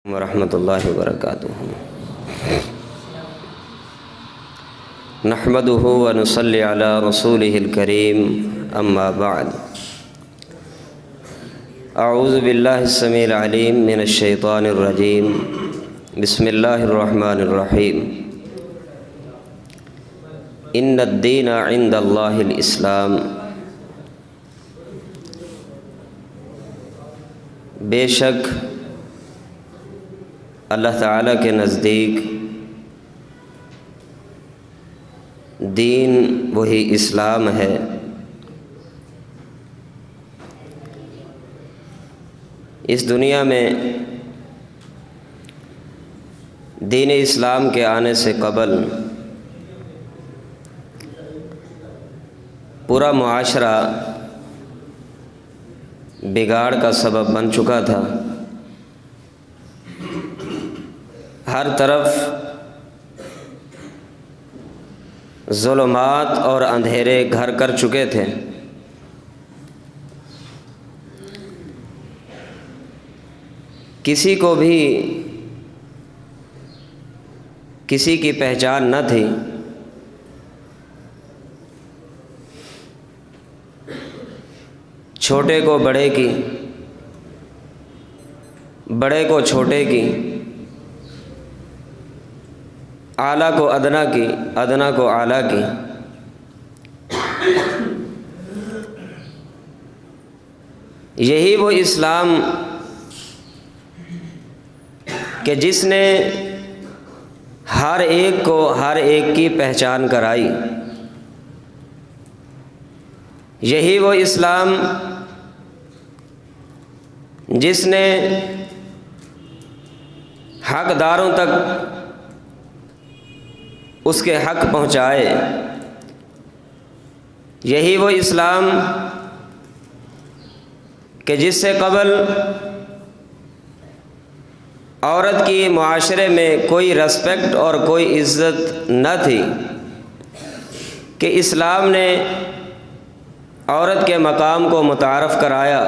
ورحمۃ اللہ وبرکاتہ۔ نحمده ونصلی علی رسوله الکریم، اما بعد۔ اعوذ باللہ السمیع العلیم من الشیطان الرجیم، بسم اللہ الرحمن الرحیم۔ ان الدین عند اللہ الاسلام، بے شک اللہ تعالیٰ کے نزدیک دین وہی اسلام ہے۔ اس دنیا میں دین اسلام کے آنے سے قبل پورا معاشرہ بگاڑ کا سبب بن چکا تھا۔ ہر طرف ظلمات اور اندھیرے گھر کر چکے تھے۔ کسی کو بھی کسی کی پہچان نہ تھی۔ چھوٹے کو بڑے کی، بڑے کو چھوٹے کی، اعلیٰ کو ادنا کی، ادنا کو اعلیٰ کی۔ یہی وہ اسلام کہ جس نے ہر ایک کو ہر ایک کی پہچان کرائی۔ یہی وہ اسلام جس نے حقداروں تک اس کے حق پہنچائے۔ یہی وہ اسلام کہ جس سے قبل عورت کی معاشرے میں کوئی ریسپیکٹ اور کوئی عزت نہ تھی، کہ اسلام نے عورت کے مقام کو متعارف کرایا۔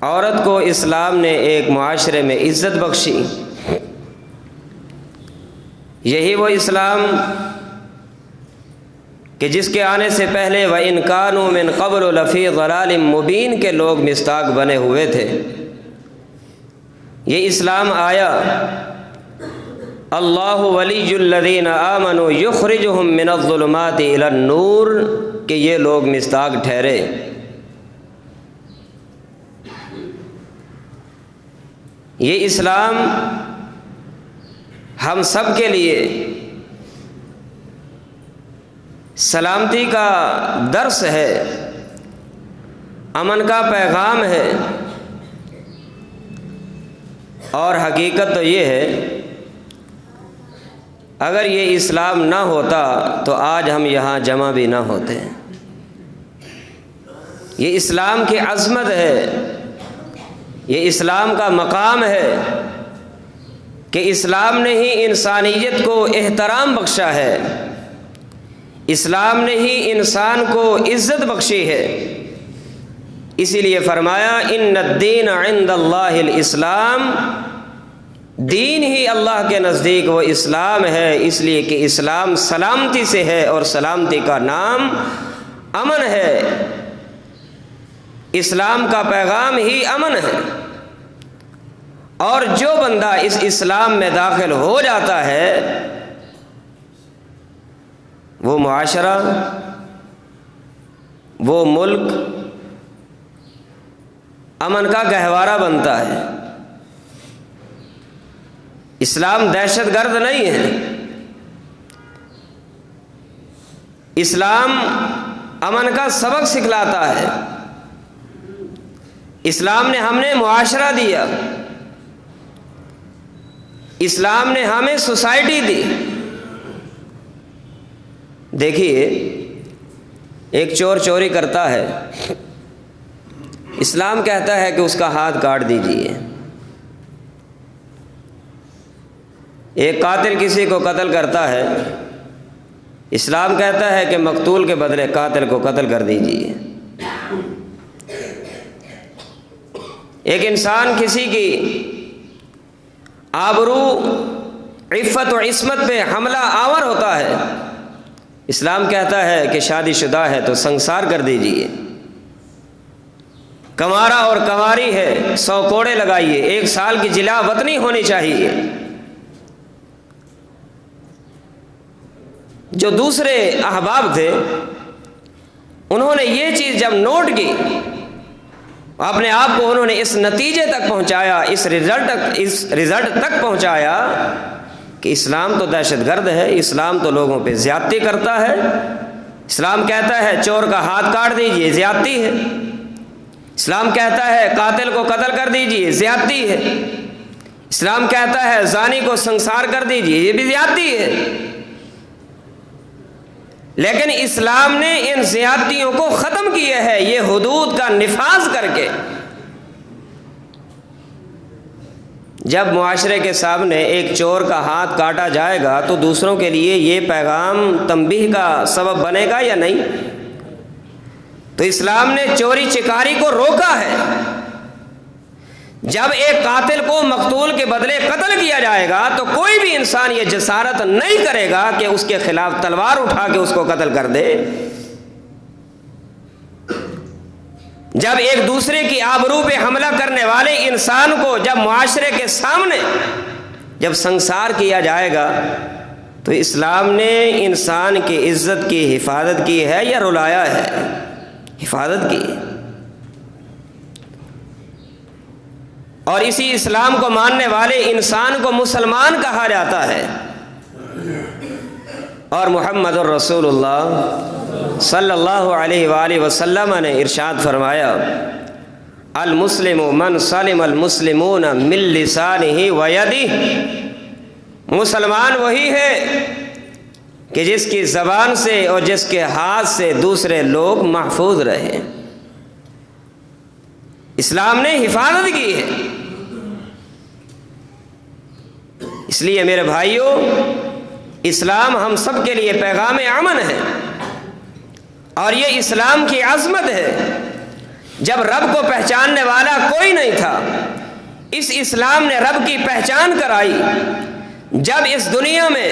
عورت کو اسلام نے ایک معاشرے میں عزت بخشی۔ یہی وہ اسلام کہ جس کے آنے سے پہلے وَإِنْ كَانُوا مِنْ قَبْلُ لَفِي ضَلَالٍ مُبِينٍ کے لوگ مصداق بنے ہوئے تھے۔ یہ اسلام آیا، اللہ ولی الذین آمنوا یخرجہم من الظلمات الی النور، کہ یہ لوگ مصداق ٹھہرے۔ یہ اسلام ہم سب کے لیے سلامتی کا درس ہے، امن کا پیغام ہے۔ اور حقیقت تو یہ ہے، اگر یہ اسلام نہ ہوتا تو آج ہم یہاں جمع بھی نہ ہوتے۔ یہ اسلام کی عظمت ہے، یہ اسلام کا مقام ہے کہ اسلام نے ہی انسانیت کو احترام بخشا ہے، اسلام نے ہی انسان کو عزت بخشی ہے۔ اسی لیے فرمایا ان الدین عند اللہ الاسلام، دین ہی اللہ کے نزدیک وہ اسلام ہے، اس لیے کہ اسلام سلامتی سے ہے اور سلامتی کا نام امن ہے۔ اسلام کا پیغام ہی امن ہے، اور جو بندہ اس اسلام میں داخل ہو جاتا ہے وہ معاشرہ، وہ ملک امن کا گہوارہ بنتا ہے۔ اسلام دہشت گرد نہیں ہے، اسلام امن کا سبق سکھلاتا ہے۔ اسلام نے ہمیں معاشرہ دیا، اسلام نے ہمیں سوسائٹی دی۔ دیکھیے، ایک چور چوری کرتا ہے، اسلام کہتا ہے کہ اس کا ہاتھ کاٹ دیجیے۔ ایک قاتل کسی کو قتل کرتا ہے، اسلام کہتا ہے کہ مقتول کے بدلے قاتل کو قتل کر دیجیے۔ ایک انسان کسی کی آبرو، عفت و عصمت پہ حملہ آور ہوتا ہے، اسلام کہتا ہے کہ شادی شدہ ہے تو سنسار کر دیجئے، کنوارا اور کنواری ہے 100 کوڑے لگائیے، 1 سال کی جلا وطنی ہونی چاہیے۔ جو دوسرے احباب تھے انہوں نے یہ چیز جب نوٹ کی، اپنے آپ کو انہوں نے اس نتیجے تک پہنچایا، اس رزلٹ تک پہنچایا کہ اسلام تو دہشت گرد ہے، اسلام تو لوگوں پہ زیادتی کرتا ہے، اسلام کہتا ہے چور کا ہاتھ کاٹ دیجئے، زیادتی ہے، اسلام کہتا ہے قاتل کو قتل کر دیجئے، زیادتی ہے، اسلام کہتا ہے زانی کو سنسار کر دیجئے، یہ بھی زیادتی ہے۔ لیکن اسلام نے ان زیادتیوں کو ختم کیا ہے، یہ حدود کا نفاذ کر کے۔ جب معاشرے کے سامنے ایک چور کا ہاتھ کاٹا جائے گا تو دوسروں کے لیے یہ پیغام تنبیہ کا سبب بنے گا یا نہیں؟ تو اسلام نے چوری چکاری کو روکا ہے۔ جب ایک قاتل کو مقتول کے بدلے قتل کیا جائے گا تو کوئی بھی انسان یہ جسارت نہیں کرے گا کہ اس کے خلاف تلوار اٹھا کے اس کو قتل کر دے۔ جب ایک دوسرے کی آبرو پہ حملہ کرنے والے انسان کو جب معاشرے کے سامنے جب سنسار کیا جائے گا تو اسلام نے انسان کی عزت کی حفاظت کی ہے یا رلایا ہے؟ حفاظت کی۔ اور اسی اسلام کو ماننے والے انسان کو مسلمان کہا جاتا ہے۔ اور محمد الرسول اللہ صلی اللہ علیہ وآلہ وسلم نے ارشاد فرمایا، المسلم من سلم المسلمون من لسانہ ویدہ، مسلمان وہی ہے کہ جس کی زبان سے اور جس کے ہاتھ سے دوسرے لوگ محفوظ رہیں۔ اسلام نے حفاظت کی ہے۔ اس لیے میرے بھائیوں، اسلام ہم سب کے لیے پیغام امن ہے، اور یہ اسلام کی عظمت ہے۔ جب رب کو پہچاننے والا کوئی نہیں تھا، اس اسلام نے رب کی پہچان کرائی۔ جب اس دنیا میں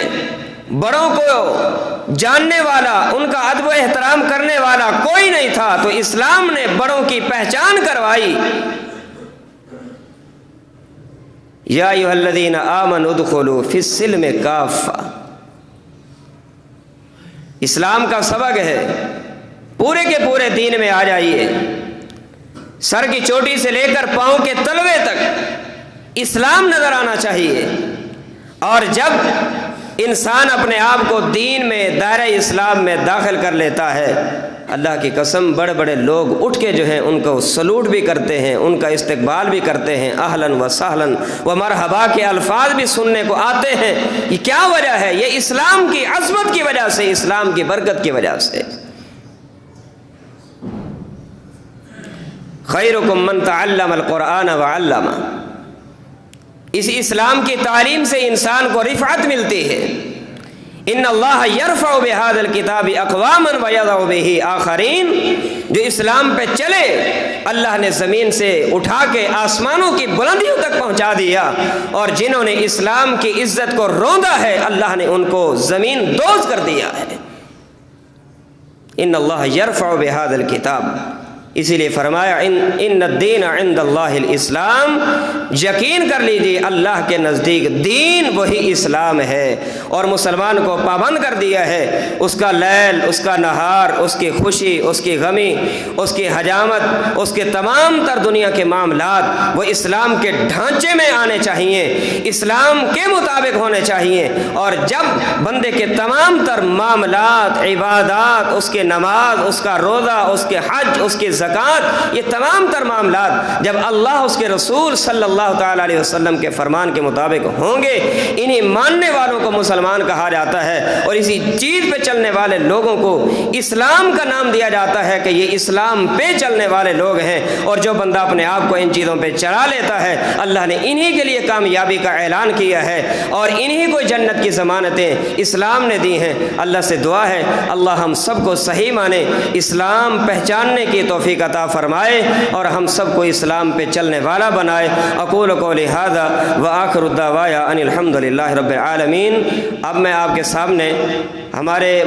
بڑوں کو جاننے والا، ان کا ادب و احترام کرنے والا کوئی نہیں تھا، تو اسلام نے بڑوں کی پہچان کروائی۔ یا ایھا الذین آمنوا ادخلوا فی السلم کافہ، اسلام کا سبق ہے پورے کے پورے دین میں آ جائیے، سر کی چوٹی سے لے کر پاؤں کے تلوے تک اسلام نظر آنا چاہیے۔ اور جب انسان اپنے آپ کو دین میں، دائرہ اسلام میں داخل کر لیتا ہے، اللہ کی قسم بڑے بڑے لوگ اٹھ کے جو ہیں ان کو سلوٹ بھی کرتے ہیں، ان کا استقبال بھی کرتے ہیں، اہلاً و سہلاً و مرحبا کے الفاظ بھی سننے کو آتے ہیں۔ یہ کیا وجہ ہے؟ یہ اسلام کی عظمت کی وجہ سے، اسلام کی برکت کی وجہ سے۔ خیرکم من تعلم القرآن وعلمہ، اس اسلام کی تعلیم سے انسان کو رفعت ملتی ہے۔ ان اللہ یرفع بہذا الکتاب اقواما ویضع بہ آخرین، جو اسلام پہ چلے اللہ نے زمین سے اٹھا کے آسمانوں کی بلندیوں تک پہنچا دیا، اور جنہوں نے اسلام کی عزت کو روندا ہے اللہ نے ان کو زمین دوز کر دیا ہے۔ ان اللہ یرفع بہذا الکتاب، اسی لیے فرمایا ان الدین عند اللہ الاسلام، یقین کر لیجیے اللہ کے نزدیک دین وہی اسلام ہے، اور مسلمان کو پابند کر دیا ہے اس کا لیل، اس کا نہار، اس کی خوشی، اس کی غمی، اس کی حجامت، اس کے تمام تر دنیا کے معاملات وہ اسلام کے ڈھانچے میں آنے چاہیے، اسلام کے مطابق ہونے چاہیے۔ اور جب بندے کے تمام تر معاملات، عبادات، اس کے نماز، اس کا روزہ، اس کے حج، اس کی زکوٰۃ، یہ تمام تر معاملات جب اللہ اس کے رسول صلی اللہ تعالیٰ علیہ وسلم کے فرمان کے مطابق ہوں گے، انہی ماننے والوں کو مسلمان کہا جاتا ہے، اور اسی چیز پہ چلنے والے لوگوں کو اسلام کا نام دیا جاتا ہے کہ یہ اسلام پہ چلنے والے لوگ ہیں۔ اور جو بندہ اپنے آپ کو ان چیزوں پہ چلا لیتا ہے، اللہ نے انہی کے لیے کامیابی کا اعلان کیا ہے، اور انہی کو جنت کی ضمانتیں اسلام نے دی ہیں۔ اللہ سے دعا ہے اللہ ہم سب کو صحیح مانے، اسلام پہچاننے کی توفیق توفیق عطا فرمائے اور ہم سب کو اسلام پہ چلنے والا بنائے۔ اقول قولی ھذا وآخر الدعوایا ان الحمد للہ رب العالمین۔ اب میں آپ کے سامنے ہمارے